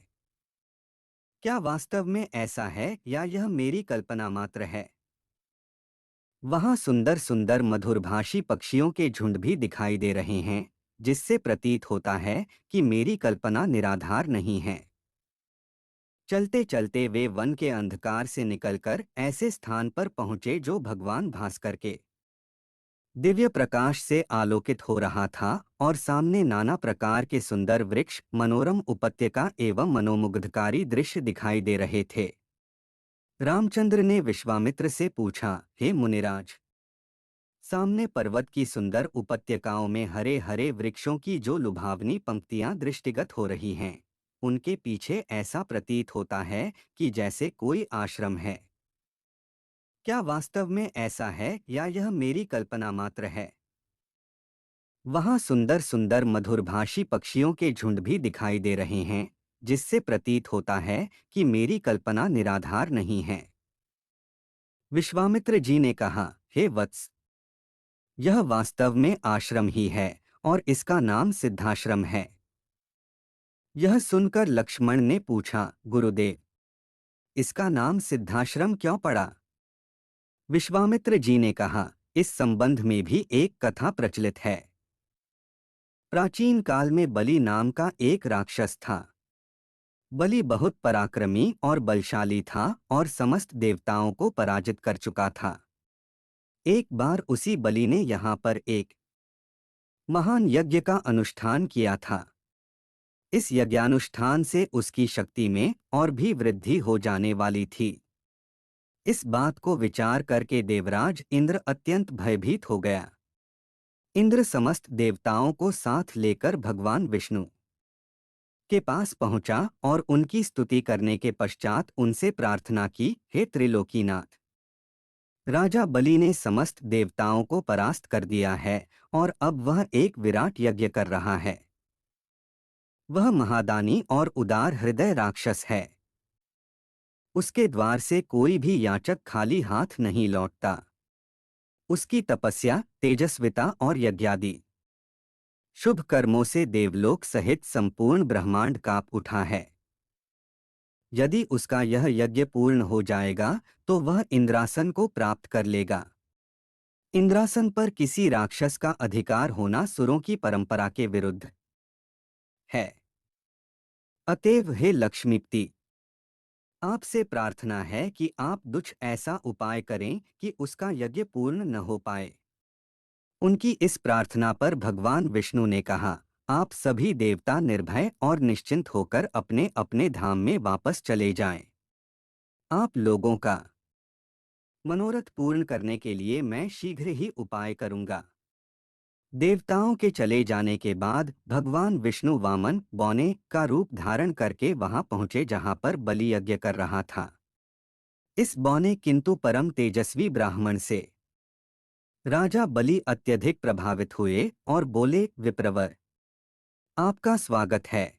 क्या वास्तव में ऐसा है या यह मेरी कल्पना मात्र है? वहां सुंदर सुंदर मधुरभाषी पक्षियों के झुंड भी दिखाई दे रहे हैं, जिससे प्रतीत होता है कि मेरी कल्पना निराधार नहीं है। चलते चलते वे वन के अंधकार से निकलकर ऐसे स्थान पर पहुंचे जो भगवान भास्कर के दिव्य प्रकाश से आलोकित हो रहा था और सामने नाना प्रकार के सुंदर वृक्ष, मनोरम उपत्यका एवं मनोमुग्धकारी दृश्य दिखाई दे रहे थे। रामचंद्र ने विश्वामित्र से पूछा, हे मुनिराज, सामने पर्वत की सुंदर उपत्यकाओं में हरे हरे वृक्षों की जो लुभावनी पंक्तियां दृष्टिगत हो रही हैं, उनके पीछे ऐसा प्रतीत होता है कि जैसे कोई आश्रम है। क्या वास्तव में ऐसा है या यह मेरी कल्पना मात्र है? वहां सुंदर सुंदर मधुरभाषी पक्षियों के झुंड भी दिखाई दे रहे हैं, जिससे प्रतीत होता है कि मेरी कल्पना निराधार नहीं है। विश्वामित्र जी ने कहा, हे वत्स, यह वास्तव में आश्रम ही है और इसका नाम सिद्धाश्रम है। यह सुनकर लक्ष्मण ने पूछा, गुरुदेव, इसका नाम सिद्धाश्रम क्यों पड़ा? विश्वामित्र जी ने कहा, इस संबंध में भी एक कथा प्रचलित है। प्राचीन काल में बलि नाम का एक राक्षस था। बलि बहुत पराक्रमी और बलशाली था और समस्त देवताओं को पराजित कर चुका था। एक बार उसी बलि ने यहाँ पर एक महान यज्ञ का अनुष्ठान किया था। इस यज्ञानुष्ठान से उसकी शक्ति में और भी वृद्धि हो जाने वाली थी। इस बात को विचार करके देवराज इंद्र अत्यंत भयभीत हो गया। इंद्र समस्त देवताओं को साथ लेकर भगवान विष्णु के पास पहुंचा और उनकी स्तुति करने के पश्चात उनसे प्रार्थना की, हे त्रिलोकीनाथ, राजा बलि ने समस्त देवताओं को परास्त कर दिया है और अब वह एक विराट यज्ञ कर रहा है। वह महादानी और उदार हृदय राक्षस है। उसके द्वार से कोई भी याचक खाली हाथ नहीं लौटता। उसकी तपस्या, तेजस्विता और यज्ञादि शुभ कर्मों से देवलोक सहित संपूर्ण ब्रह्मांड कांप उठा है। यदि उसका यह यज्ञ पूर्ण हो जाएगा तो वह इंद्रासन को प्राप्त कर लेगा। इंद्रासन पर किसी राक्षस का अधिकार होना सुरों की परंपरा के विरुद्ध है। अतएव हे लक्ष्मीपति, आपसे प्रार्थना है कि आप कुछ ऐसा उपाय करें कि उसका यज्ञ पूर्ण न हो पाए। उनकी इस प्रार्थना पर भगवान विष्णु ने कहा, आप सभी देवता निर्भय और निश्चिंत होकर अपने अपने धाम में वापस चले जाएं। आप लोगों का मनोरथ पूर्ण करने के लिए मैं शीघ्र ही उपाय करूंगा। देवताओं के चले जाने के बाद भगवान विष्णु वामन बौने का रूप धारण करके वहां पहुंचे जहां पर बलि यज्ञ कर रहा था। इस बौने किंतु परम तेजस्वी ब्राह्मण से राजा बलि अत्यधिक प्रभावित हुए और बोले, विप्रवर, आपका स्वागत है।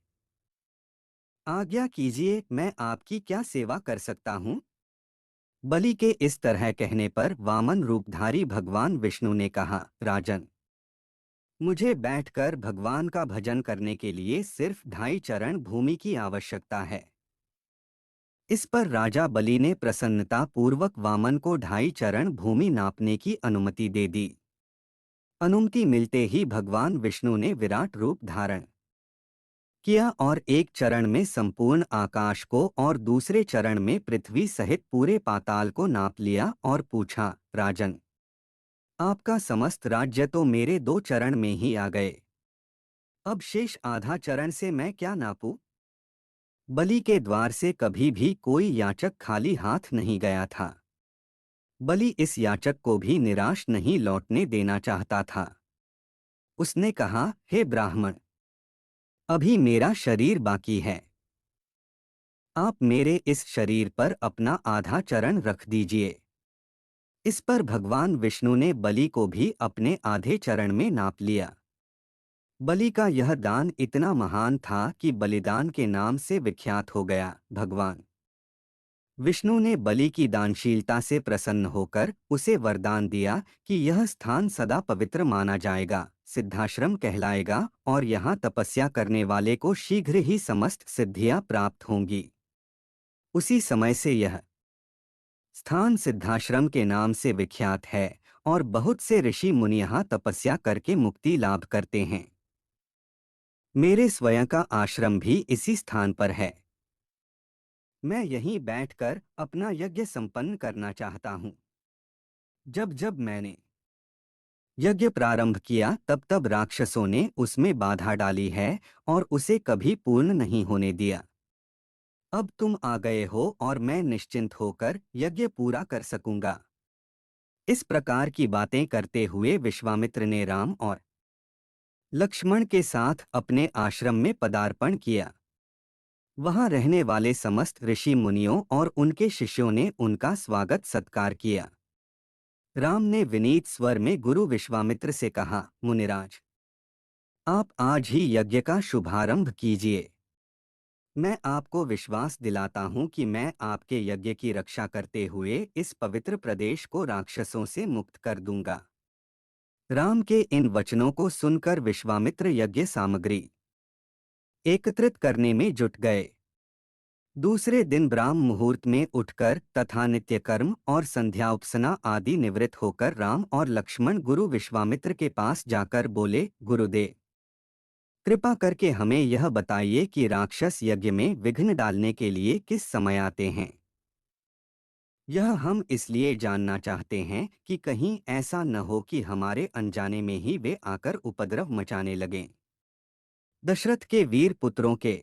आज्ञा कीजिए, मैं आपकी क्या सेवा कर सकता हूँ? बलि के इस तरह कहने पर वामन रूपधारी भगवान विष्णु ने कहा, राजन, मुझे बैठकर भगवान का भजन करने के लिए सिर्फ 2.5 चरण भूमि की आवश्यकता है। इस पर राजा बलि ने प्रसन्नता पूर्वक वामन को 2.5 चरण भूमि नापने की अनुमति दे दी। अनुमति मिलते ही भगवान विष्णु ने विराट रूप धारण किया और एक चरण में संपूर्ण आकाश को और दूसरे चरण में पृथ्वी सहित पूरे पाताल को नाप लिया और पूछा, राजन, आपका समस्त राज्य तो मेरे 2 चरण में ही आ गए। अब शेष आधा चरण से मैं क्या नापूं? बलि के द्वार से कभी भी कोई याचक खाली हाथ नहीं गया था। बलि इस याचक को भी निराश नहीं लौटने देना चाहता था। उसने कहा, हे ब्राह्मण, अभी मेरा शरीर बाकी है। आप मेरे इस शरीर पर अपना आधा चरण रख दीजिए। इस पर भगवान विष्णु ने बलि को भी अपने आधे चरण में नाप लिया। बलि का यह दान इतना महान था कि बलिदान के नाम से विख्यात हो गया। भगवान विष्णु ने बलि की दानशीलता से प्रसन्न होकर उसे वरदान दिया कि यह स्थान सदा पवित्र माना जाएगा, सिद्धाश्रम कहलाएगा और यहाँ तपस्या करने वाले को शीघ्र ही समस्त सिद्धियां प्राप्त होंगी। उसी समय से यह स्थान सिद्धाश्रम के नाम से विख्यात है और बहुत से ऋषि मुनि यहाँ तपस्या करके मुक्ति लाभ करते हैं। मेरे स्वयं का आश्रम भी इसी स्थान पर है। मैं यहीं बैठकर अपना यज्ञ संपन्न करना चाहता हूँ। जब जब मैंने यज्ञ प्रारंभ किया तब तब राक्षसों ने उसमें बाधा डाली है और उसे कभी पूर्ण नहीं होने दिया। अब तुम आ गए हो और मैं निश्चिंत होकर यज्ञ पूरा कर सकूंगा। इस प्रकार की बातें करते हुए विश्वामित्र ने राम और लक्ष्मण के साथ अपने आश्रम में पदार्पण किया। वहां रहने वाले समस्त ऋषि मुनियों और उनके शिष्यों ने उनका स्वागत सत्कार किया। राम ने विनीत स्वर में गुरु विश्वामित्र से कहा, मुनिराज, आप आज ही यज्ञ का शुभारंभ कीजिए। मैं आपको विश्वास दिलाता हूं कि मैं आपके यज्ञ की रक्षा करते हुए इस पवित्र प्रदेश को राक्षसों से मुक्त कर दूंगा। राम के इन वचनों को सुनकर विश्वामित्र यज्ञ सामग्री एकत्रित करने में जुट गए। दूसरे दिन ब्राह्म मुहूर्त में उठकर तथा नित्य कर्म और संध्या उपसना आदि निवृत्त होकर राम और लक्ष्मण गुरु विश्वामित्र के पास जाकर बोले, गुरुदेव, कृपा करके हमें यह बताइए कि राक्षस यज्ञ में विघ्न डालने के लिए किस समय आते हैं। यह हम इसलिए जानना चाहते हैं कि कहीं ऐसा न हो कि हमारे अनजाने में ही वे आकर उपद्रव मचाने लगें। दशरथ के वीर पुत्रों के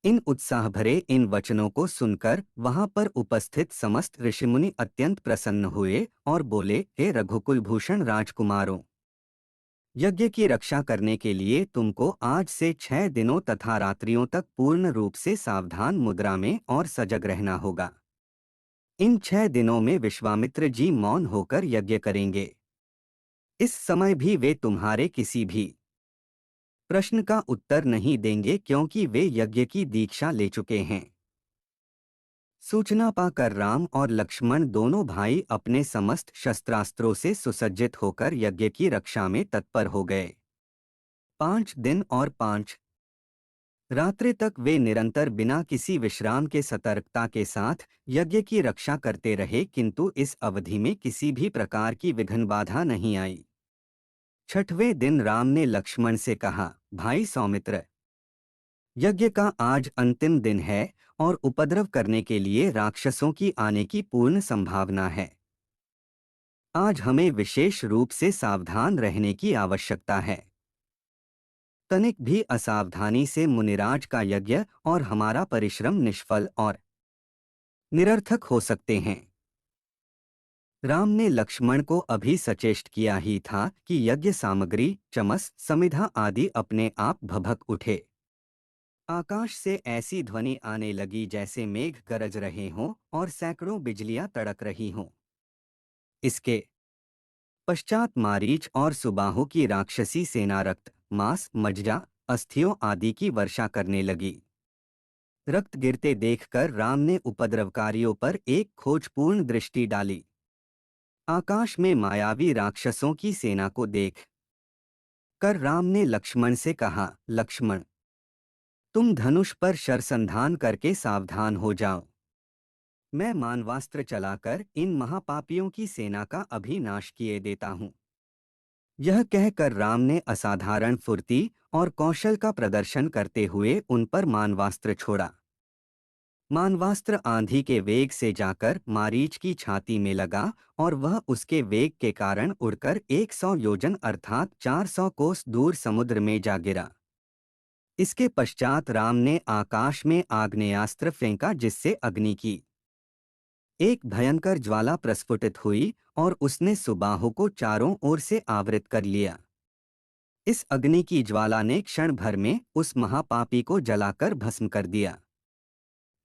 इन उत्साह भरे इन वचनों को सुनकर वहां पर उपस्थित समस्त ऋषिमुनि अत्यंत प्रसन्न हुए और बोले, हे रघुकुल भूषण राजकुमारों, यज्ञ की रक्षा करने के लिए तुमको आज से 6 दिनों तथा रात्रियों तक पूर्ण रूप से सावधान मुद्रा में और सजग रहना होगा। इन 6 दिनों में विश्वामित्र जी मौन होकर यज्ञ करेंगे। इस समय भी वे तुम्हारे किसी भी प्रश्न का उत्तर नहीं देंगे क्योंकि वे यज्ञ की दीक्षा ले चुके हैं। सूचना पाकर राम और लक्ष्मण दोनों भाई अपने समस्त शस्त्रास्त्रों से सुसज्जित होकर यज्ञ की रक्षा में तत्पर हो गए। 5 दिन और 5 रात्रि तक वे निरंतर बिना किसी विश्राम के सतर्कता के साथ यज्ञ की रक्षा करते रहे, किंतु इस अवधि में किसी भी प्रकार की विघ्न बाधा नहीं आई। 6वें दिन राम ने लक्ष्मण से कहा, भाई सौमित्र, यज्ञ का आज अंतिम दिन है और उपद्रव करने के लिए राक्षसों की आने की पूर्ण संभावना है। आज हमें विशेष रूप से सावधान रहने की आवश्यकता है। तनिक भी असावधानी से मुनिराज का यज्ञ और हमारा परिश्रम निष्फल और निरर्थक हो सकते हैं। राम ने लक्ष्मण को अभी सचेष्ट किया ही था कि यज्ञ सामग्री, चमस, समिधा आदि अपने आप भभक उठे। आकाश से ऐसी ध्वनि आने लगी जैसे मेघ गरज रहे हों और सैकड़ों बिजलियां तड़क रही हों। इसके पश्चात मारीच और सुबाहु की राक्षसी सेना रक्त, मांस, मज्जा, अस्थियों आदि की वर्षा करने लगी। रक्त गिरते देखकर राम ने उपद्रवकारियों पर एक खोजपूर्ण दृष्टि डाली। आकाश में मायावी राक्षसों की सेना को देख कर राम ने लक्ष्मण से कहा, लक्ष्मण, तुम धनुष पर शरसंधान करके सावधान हो जाओ। मैं मानवास्त्र चलाकर इन महापापियों की सेना का अभी नाश किए देता हूँ। यह कहकर राम ने असाधारण फुर्ती और कौशल का प्रदर्शन करते हुए उन पर मानवास्त्र छोड़ा। मानवास्त्र आंधी के वेग से जाकर मारीच की छाती में लगा और वह उसके वेग के कारण उड़कर 100 योजन अर्थात 400 कोस दूर समुद्र में जा गिरा। इसके पश्चात राम ने आकाश में आग्नेयास्त्र फेंका, जिससे अग्नि की एक भयंकर ज्वाला प्रस्फुटित हुई और उसने सुबाहु को चारों ओर से आवृत कर लिया। इस अग्नि की ज्वाला ने क्षण भर में उस महापापी को जलाकर भस्म कर दिया।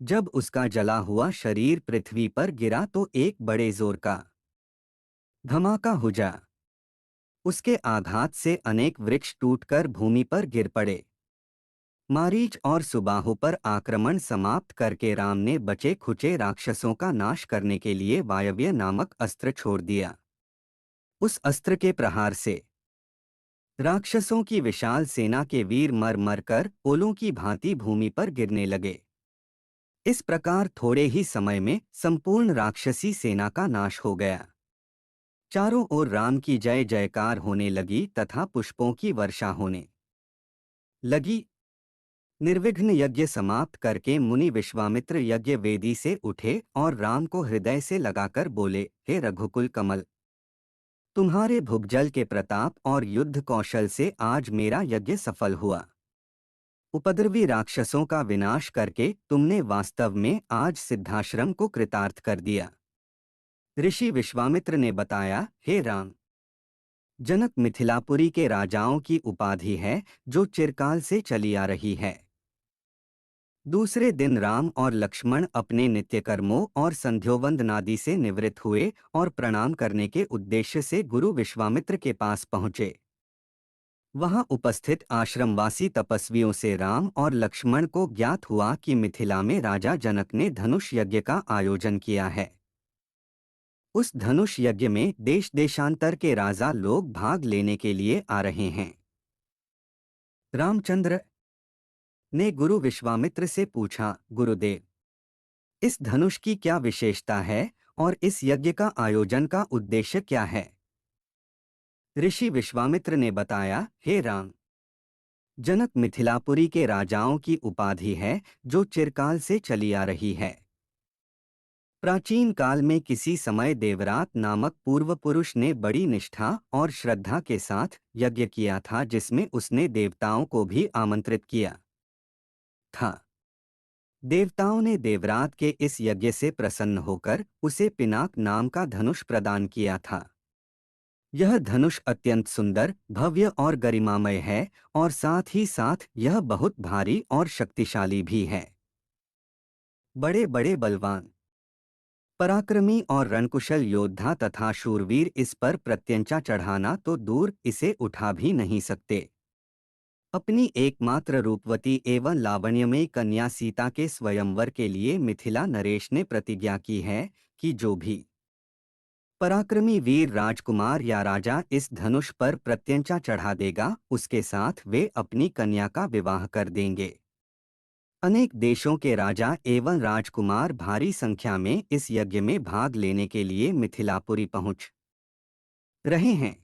जब उसका जला हुआ शरीर पृथ्वी पर गिरा तो एक बड़े जोर का धमाका हुआ। उसके आघात से अनेक वृक्ष टूटकर भूमि पर गिर पड़े। मारीच और सुबाहु पर आक्रमण समाप्त करके राम ने बचे खुचे राक्षसों का नाश करने के लिए वायव्य नामक अस्त्र छोड़ दिया। उस अस्त्र के प्रहार से राक्षसों की विशाल सेना के वीर मर मर कर ओलों की भांति भूमि पर गिरने लगे। इस प्रकार थोड़े ही समय में संपूर्ण राक्षसी सेना का नाश हो गया। चारों ओर राम की जय जयकार होने लगी तथा पुष्पों की वर्षा होने लगी। निर्विघ्न यज्ञ समाप्त करके मुनि विश्वामित्र यज्ञ वेदी से उठे और राम को हृदय से लगाकर बोले, हे रघुकुल कमल, तुम्हारे भुजबल के प्रताप और युद्ध कौशल से आज मेरा यज्ञ सफल हुआ। उपद्रवी राक्षसों का विनाश करके तुमने वास्तव में आज सिद्धाश्रम को कृतार्थ कर दिया। ऋषि विश्वामित्र ने बताया, हे राम, जनक मिथिलापुरी के राजाओं की उपाधि है जो चिरकाल से चली आ रही है। दूसरे दिन राम और लक्ष्मण अपने नित्य कर्मों और संध्योवंदनादि से निवृत्त हुए और प्रणाम करने के उद्देश्य से गुरु विश्वामित्र के पास पहुँचे। वहां उपस्थित आश्रमवासी तपस्वियों से राम और लक्ष्मण को ज्ञात हुआ कि मिथिला में राजा जनक ने धनुष यज्ञ का आयोजन किया है। उस धनुष यज्ञ में देश देशांतर के राजा लोग भाग लेने के लिए आ रहे हैं। रामचंद्र ने गुरु विश्वामित्र से पूछा, गुरुदेव, इस धनुष की क्या विशेषता है और इस यज्ञ का आयोजन का उद्देश्य क्या है? ऋषि विश्वामित्र ने बताया, हे राम, जनक मिथिलापुरी के राजाओं की उपाधि है जो चिरकाल से चली आ रही है। प्राचीन काल में किसी समय देवरात नामक पूर्व पुरुष ने बड़ी निष्ठा और श्रद्धा के साथ यज्ञ किया था, जिसमें उसने देवताओं को भी आमंत्रित किया था। देवताओं ने देवरात के इस यज्ञ से प्रसन्न होकर उसे पिनाक नाम का धनुष प्रदान किया था। यह धनुष अत्यंत सुंदर, भव्य और गरिमामय है और साथ ही साथ यह बहुत भारी और शक्तिशाली भी है। बड़े बड़े बलवान, पराक्रमी और रणकुशल योद्धा तथा शूरवीर इस पर प्रत्यंचा चढ़ाना तो दूर, इसे उठा भी नहीं सकते। अपनी एकमात्र रूपवती एवं लावण्यमयी कन्या सीता के स्वयंवर के लिए मिथिला नरेश ने प्रतिज्ञा की है कि जो भी पराक्रमी वीर राजकुमार या राजा इस धनुष पर प्रत्यंचा चढ़ा देगा, उसके साथ वे अपनी कन्या का विवाह कर देंगे। अनेक देशों के राजा एवं राजकुमार भारी संख्या में इस यज्ञ में भाग लेने के लिए मिथिलापुरी पहुंच रहे हैं।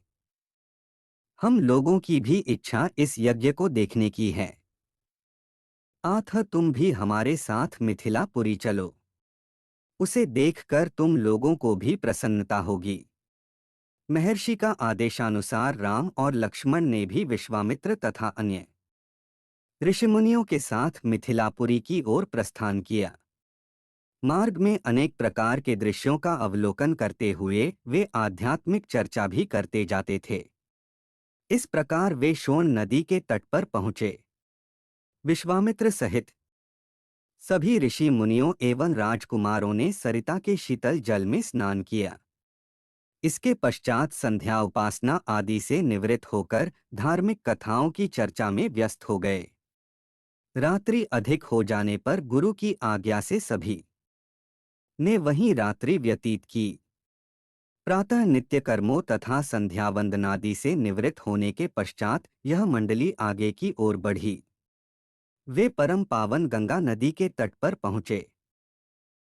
हम लोगों की भी इच्छा इस यज्ञ को देखने की है। आथ तुम भी हमारे साथ मिथिलापुरी चलो। उसे देखकर तुम लोगों को भी प्रसन्नता होगी। महर्षि का आदेशानुसार राम और लक्ष्मण ने भी विश्वामित्र तथा अन्य ऋषिमुनियों के साथ मिथिलापुरी की ओर प्रस्थान किया। मार्ग में अनेक प्रकार के दृश्यों का अवलोकन करते हुए वे आध्यात्मिक चर्चा भी करते जाते थे। इस प्रकार वे सोन नदी के तट पर पहुंचे। विश्वामित्र सहित सभी ऋषि मुनियों एवं राजकुमारों ने सरिता के शीतल जल में स्नान किया। इसके पश्चात संध्या उपासना आदि से निवृत्त होकर धार्मिक कथाओं की चर्चा में व्यस्त हो गए। रात्रि अधिक हो जाने पर गुरु की आज्ञा से सभी ने वहीं रात्रि व्यतीत की। प्रातः नित्य कर्मों तथा संध्या वंदनादि से निवृत्त होने के पश्चात यह मंडली आगे की ओर बढ़ी। वे परम पावन गंगा नदी के तट पर पहुंचे।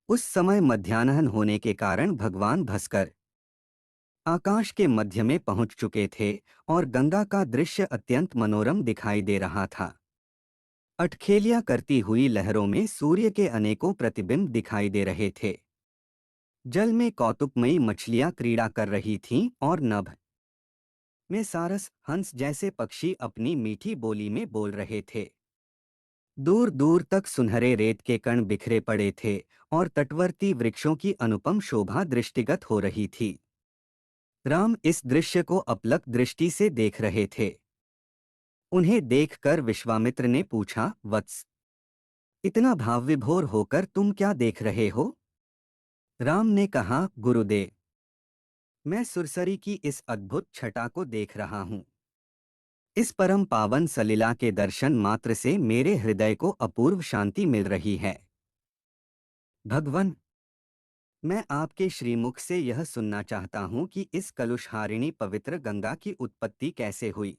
उस समय मध्याह्न होने के कारण भगवान भास्कर आकाश के मध्य में पहुंच चुके थे और गंगा का दृश्य अत्यंत मनोरम दिखाई दे रहा था। अटखेलियां करती हुई लहरों में सूर्य के अनेकों प्रतिबिंब दिखाई दे रहे थे। जल में कौतुकमयी मछलियां क्रीड़ा कर रही थीं और नभ में सारस हंस जैसे पक्षी अपनी मीठी बोली में बोल रहे थे। दूर दूर तक सुनहरे रेत के कण बिखरे पड़े थे और तटवर्ती वृक्षों की अनुपम शोभा दृष्टिगत हो रही थी। राम इस दृश्य को अपलक दृष्टि से देख रहे थे। उन्हें देखकर विश्वामित्र ने पूछा, वत्स, इतना भावविभोर होकर तुम क्या देख रहे हो? राम ने कहा, गुरुदेव, मैं सुरसरी की इस अद्भुत छटा को देख रहा हूँ। इस परम पावन सलिला के दर्शन मात्र से मेरे हृदय को अपूर्व शांति मिल रही है। भगवन, मैं आपके श्रीमुख से यह सुनना चाहता हूँ कि इस कलुषहारिणी पवित्र गंगा की उत्पत्ति कैसे हुई।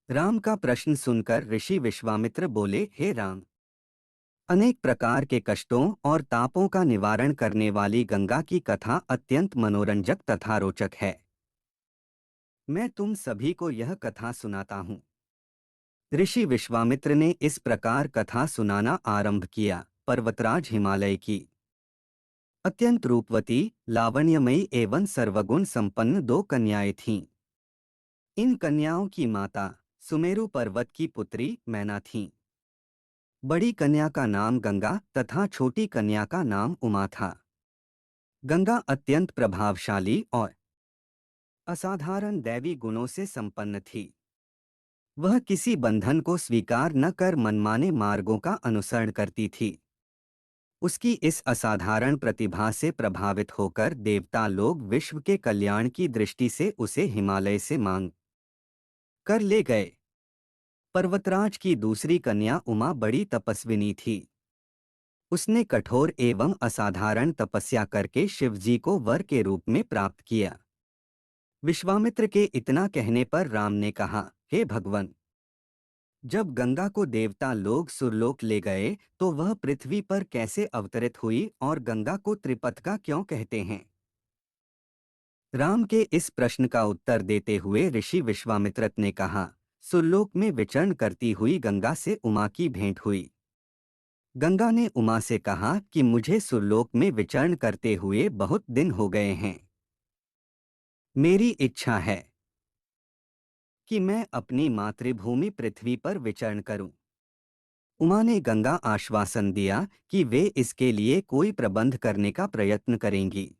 राम का प्रश्न सुनकर ऋषि विश्वामित्र बोले, हे राम, अनेक प्रकार के कष्टों और तापों का निवारण करने वाली गंगा की कथा अत्यंत मनोरंजक तथा रोचक है। मैं तुम सभी को यह कथा सुनाता हूँ। ऋषि विश्वामित्र ने इस प्रकार कथा सुनाना आरंभ किया। पर्वतराज हिमालय की अत्यंत रूपवती, लावण्यमयी एवं सर्वगुण संपन्न दो कन्याएं थीं। इन कन्याओं की माता सुमेरु पर्वत की पुत्री मैना थीं। बड़ी कन्या का नाम गंगा तथा छोटी कन्या का नाम उमा था। गंगा अत्यंत प्रभावशाली और असाधारण दैवी गुणों से संपन्न थी। वह किसी बंधन को स्वीकार न कर मनमाने मार्गों का अनुसरण करती थी। उसकी इस असाधारण प्रतिभा से प्रभावित होकर देवता लोग विश्व के कल्याण की दृष्टि से उसे हिमालय से मांग कर ले गए। पर्वतराज की दूसरी कन्या उमा बड़ी तपस्विनी थी। उसने कठोर एवं असाधारण तपस्या करके शिवजी को वर के रूप में प्राप्त किया। विश्वामित्र के इतना कहने पर राम ने कहा, हे भगवन, जब गंगा को देवता लोग सुरलोक ले गए तो वह पृथ्वी पर कैसे अवतरित हुई और गंगा को त्रिपथगा क्यों कहते हैं? राम के इस प्रश्न का उत्तर देते हुए ऋषि विश्वामित्र ने कहा, सुरलोक में विचरण करती हुई गंगा से उमा की भेंट हुई। गंगा ने उमा से कहा कि मुझे सुरलोक में विचरण करते हुए बहुत दिन हो गए हैं। मेरी इच्छा है कि मैं अपनी मातृभूमि पृथ्वी पर विचरण करूं। उमा ने गंगा आश्वासन दिया कि वे इसके लिए कोई प्रबंध करने का प्रयत्न करेंगी।